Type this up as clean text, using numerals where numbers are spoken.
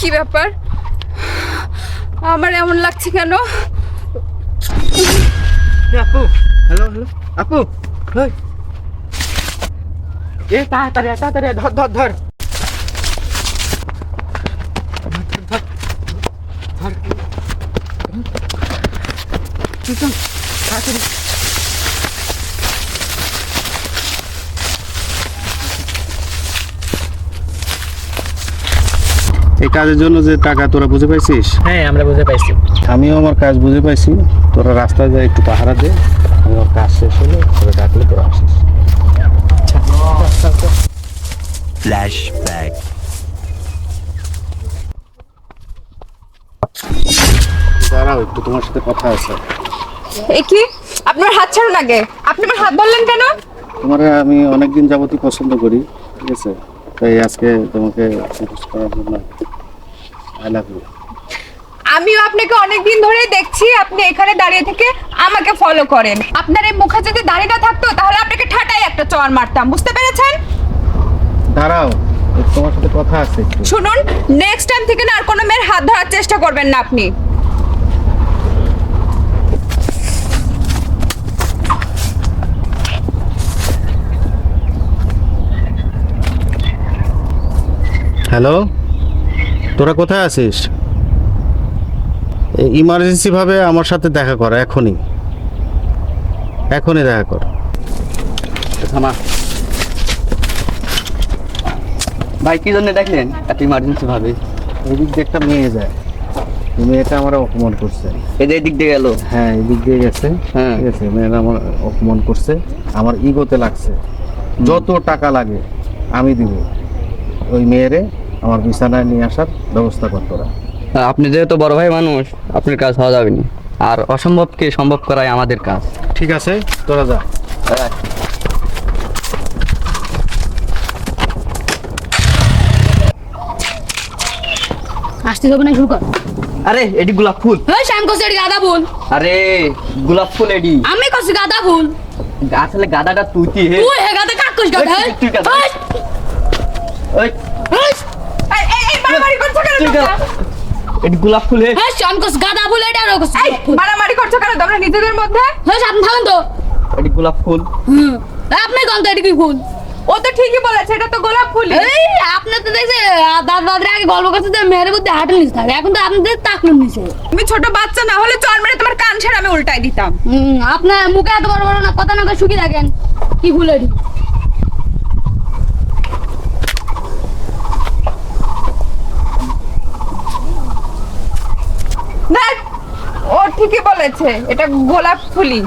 কি ব্যাপার, আমার এমন লাগছে কেন? আপু, হ্যালো হ্যালো আপু, ওই এ তাড়াতাড়ি তাড়াতাড়ি ধর ধর ধর ধর ধর চল তাড়াতাড়ি। এই কাজের জন্য যে টাকা তোরা বুঝে পাইছিস? হ্যাঁ আমরা বুঝে পাইছি। আমিও আমার কাজ বুঝে পাইছি। তোরা রাস্তায় যায় একটু পাহারা দে, আমি আমার কাজ শেষ হলে তোরা ডাকলে তোরা আসিস। Flashback. দাঁড়াও একটু, তোমার সাথে কথা আছে। এ কি, আপনার হাত ছাড়ুন আগে। আপনি আমার হাত ধরলেন কেন? তোমারে আমি অনেকদিন যাবতই পছন্দ করি, ঠিক আছে? তাই আজকে তোমাকে প্রপোজ করার জন্য আই লাভ ইউ। আমিও আপনাকে অনেকদিন ধরেই দেখছি, আপনি এখানে দাঁড়িয়ে থেকে আমাকে ফলো করেন। আপনার এই মুখে যদি দাড়ি না থাকতো তাহলে আপনাকে ঠাটাই একটা চড় মারতাম, বুঝতে পেরেছেন? দাঁড়াও, তোমার সাথে কথা আছে একটু। শুনুন, নেক্সট টাইম থেকে না আর কোনো মেয়ের হাত ধরার চেষ্টা করবেন না আপনি। হ্যালো, তোরা কোথায় আছিস? ইমার্জেন্সি ভাবে আমার সাথে দেখা কর, এখনই এখনই দেখা কর। থামা ভাই, কি জন্য দেখলেন এত ইমার্জেন্সি ভাবে? এদিক দিয়ে একটা মেয়ে যায়, এই মেয়েটা আমার অপমান করছে। এদের দিক দিয়ে গেল। হ্যাঁ, এদিক দিয়ে গেছে, হ্যাঁ। ঠিক আছে? মেয়েটা আমার অপমান করছে, আমার ইগোতে লাগছে। যত টাকা লাগে আমি দিব, ওই মেয়েরে আমার বিছানায় নিয়ে আসার ব্যবস্থা কর তোরা। আপনি যেহেতু বড় ভাই মানুষ, আপনার কাজ হওয়া যাবে না। আর অসম্ভবকে সম্ভব করাই আমাদের কাজ। ঠিক আছে, তোরা যা। আসতে হবে না, শুরু কর। আরে এডি গোলাপ ফুল। এই শ্যাম কসে এটি গাঁদা ফুল। আরে গোলাপ ফুল এডি। আমি কসি গাঁদা ফুল। আসলে গাদাটা তুই হে। তুই হে গাঁদা কাকুস গাঁদা। তুই গাঁদা। এই, ওই এই, এই মারামারি করছো কেন তোমরা? এডি গোলাপ ফুল হে। এই শ্যাম কস গাঁদা ফুল এটা আর কস। এই মারামারি করছো কেন তোমরা নিজেদের মধ্যে? এই আপনি থামেন তো। এডি গোলাপ ফুল। আপনি গন্ত এটি কি ফুল? ও তো ঠিকই বলেছে, এটা তো গোলাপ ফুলই। এই আপনি তো দেখছে দাদাদের আগে গল্প করতে যে মেয়ের মধ্যে হাঁটে নিচে থাকে, এখন তো আপনাদের তাকলুম নিচে। তুমি ছোট বাচ্চা না হলে চড় মেরে তোমার কান ছেড়ে আমি উল্টাই দিতাম। আপনার মুখে এত বড় বড় না, কথা না করে শুকিয়ে থাকেন। কি ফুল এটি? না, ও ঠিকই বলেছে, এটা গোলাপ ফুলই।